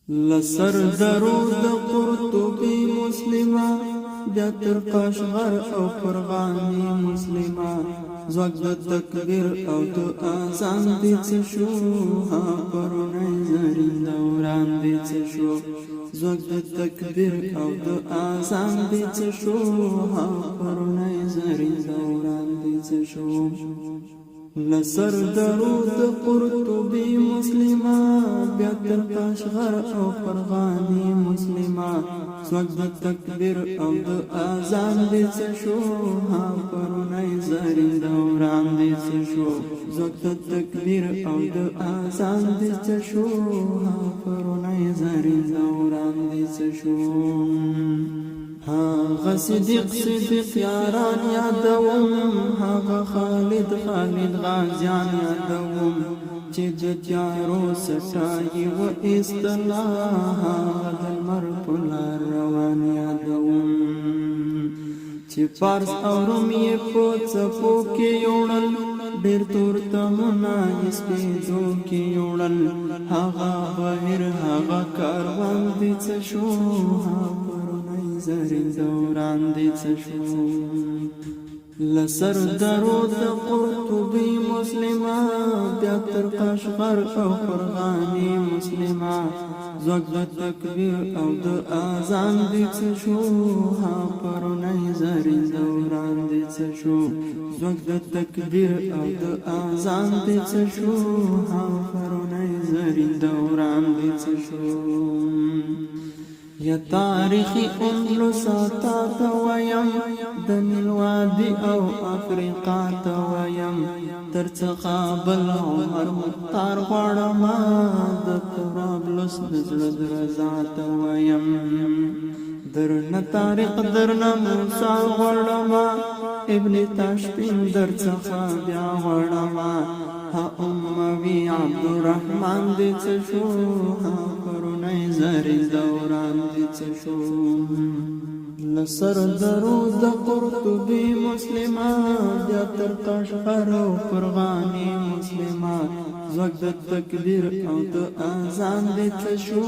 لسر درود قرطبی مسلمه بیا تر قشغر او فرغانی مسلمه زوګ د تکبیر او د اذان دې څه شو ها پرونی زرین دوران دې څه شو زوګ د تکبیر او د اذان دې څه شو ها پرونی زرین دوران دې څه شو لسر درود قرطبی مسلمه بیا تر قشغر او فرغانی مسلمه زوګ د تکبیر او د اذان دې څه شو ها پرونی زرین دوران دې څه شو زوګ د تکبیر او د اذان دې څه شو ها پرونی زرین دوران دې څه شو هاغه صدیق یاران یادوم هاغه خالد غازیان یادوم چې د تیارو سټای و اصطلاح هاغه د لمر په لار روان یادوم چې فارس او روم یې په څپو کې یوړل ډېر تور تمنا یې سپېدو کې یوړل هاغه بهر هاغه کاروان دې څه شو زرین دوران دې څه شو لسر درود قرطبی مسلمه بیا تر قشغر او فرغانی مسلمه زوګ د تکبیر او د اذان دې څه شو ها پرونی زرین دوران دې څه شو زوګ د تکبیر او د اذان دې څه شو ها پرونی زرین دوران دې څه شو یا تاریخی اندلسا تا تویم د نیلوادی او افریقا تویم ترڅخه بل عمر مختار غواړم د طرابلس د زړه درزا تویم درنه طارق درنه موسی غواړم ابن تاشفین درڅخه بیا غواړم ها اموی عبدالرحمن دې څه شو ها پرونی زرین دوران دې څه شو لسر درود قرطبی مسلمه بیا تر قشغر او فرغانی مسلمه زوګ د تکبیر او د اذان دې څه شو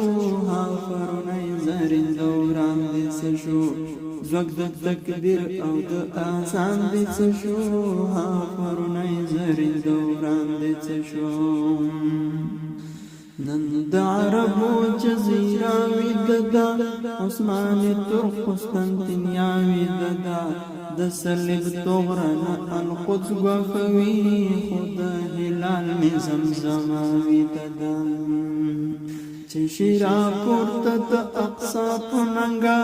ها پرونی زرین دوران دې څه شو زوګ د تکبیر او د اذان دې څه شو ها پرونی زرین دوران دې څه شو نن د عربو جزیره وی ددا عثمان ترک قسطنطنیه وی ددا د صلیب طغران القدس غفوی خود هلال می زمزم وی ددا چې شیرا پورته د اقصا پننګا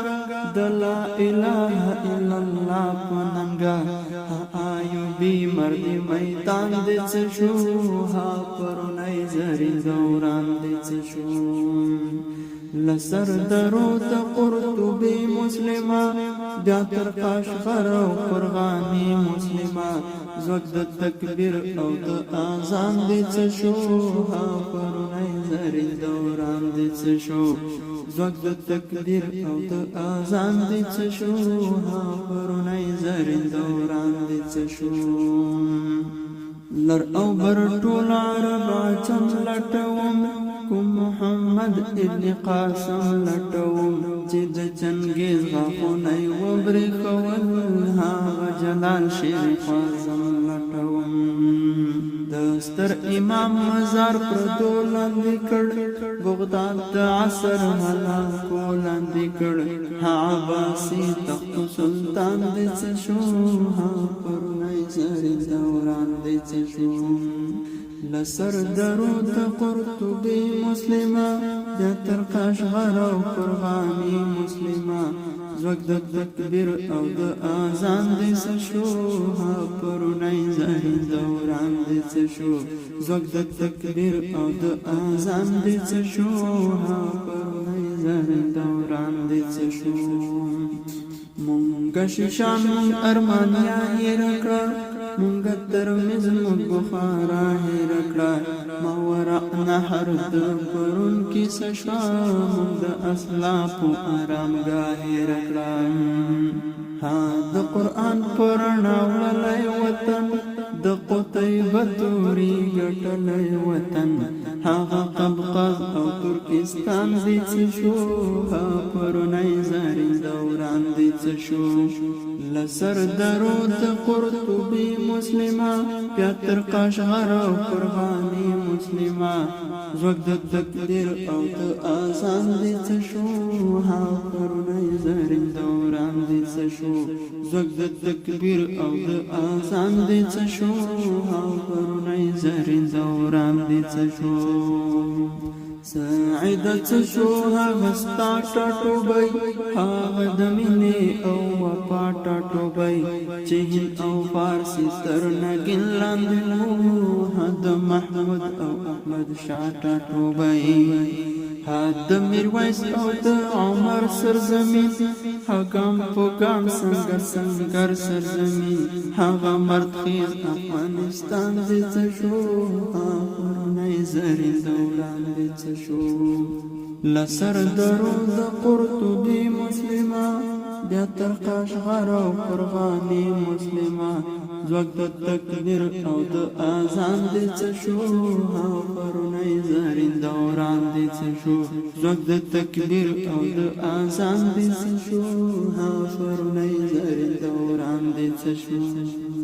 د لا اله الا الله پننګا ایوبی مرد میدان دې څه شو ها پرونی زرین دوران دې څه شو لسر درود قرطبی مسلمه بیا تر قشغر او فرغانی مسلمه زوګ د تکبیر او د اذان دې څه شو ها پرونی زرین دوران دې څه شو زوګ د تکبیر او د اذان دې څه شو ها پرونی زرین دوران دې څه شو لر او بر ټول عرب عجم لټوم کوم محمد ابن قاسم لټوم چې د چنګیز غاښونه یې وبرېښول هغه جلال شریف اعظم لټوم د ستر امام مزار پردو لاندې کړ بغداد د عصر هلاکو لاندې کړ عباسي تخت سلطان دې څه شو ها پرونی زرین دوران دې څه شو لسر درود قرطبی مسلمه بیا تر قشغر او فرغانی مسلمه زوګ د تکبیر او د اذان دې څه شو ها پرونی زرین دوران دې څه شو زوګ د تکبیر او د اذان دې څه شو ها پرونی زرین دوران دې څه شو مونږ شیشان ارمانیا یې راکړه مونږ ترمذ مونږ بخارا هیر کړه ماورا نهر د پرون کې سشوا مونږ د اسلاف آرامګاه هیر کړه ها د قران پرنا ولای وطن د قتيبة توري ګټلی وطن هغه قبقاز او ترکستان دې څه شو پرونی زرین دوران دې څه شو لسر درود قرطبي مسلمه بیا تر قشغر او قرباني مسلمه زوږ د تقدیر او د اذان دې څه شو پرونی زرین دوران دې څه شو زوږ د تکبیر او د اذان دې څه شو پرونی زرین دوران دې څه شو سعیده څه شو هغه ستا ټاټوبی هغه د مینې او وفا ټاټوبی چې هند او فارسي تر نګین لاندې وو د محمود او احمد شاه ټاټوبی د میرویس او د عمر سرزمین هغه په ګام سنگر سرزمین هغه مردخیز افغانستان دې څه شو پرونی زرین دوران دې څه شو لسر درود قرطبي مسلمه بیا تر قشغر او قرباني مسلمه زوږ د تقدیر او د اذان دې څه شو پرونی زرین دوران دې څه شو زوږ د تکبیر او د اذان دې څه شو پرونی زرین دوران دې څه شو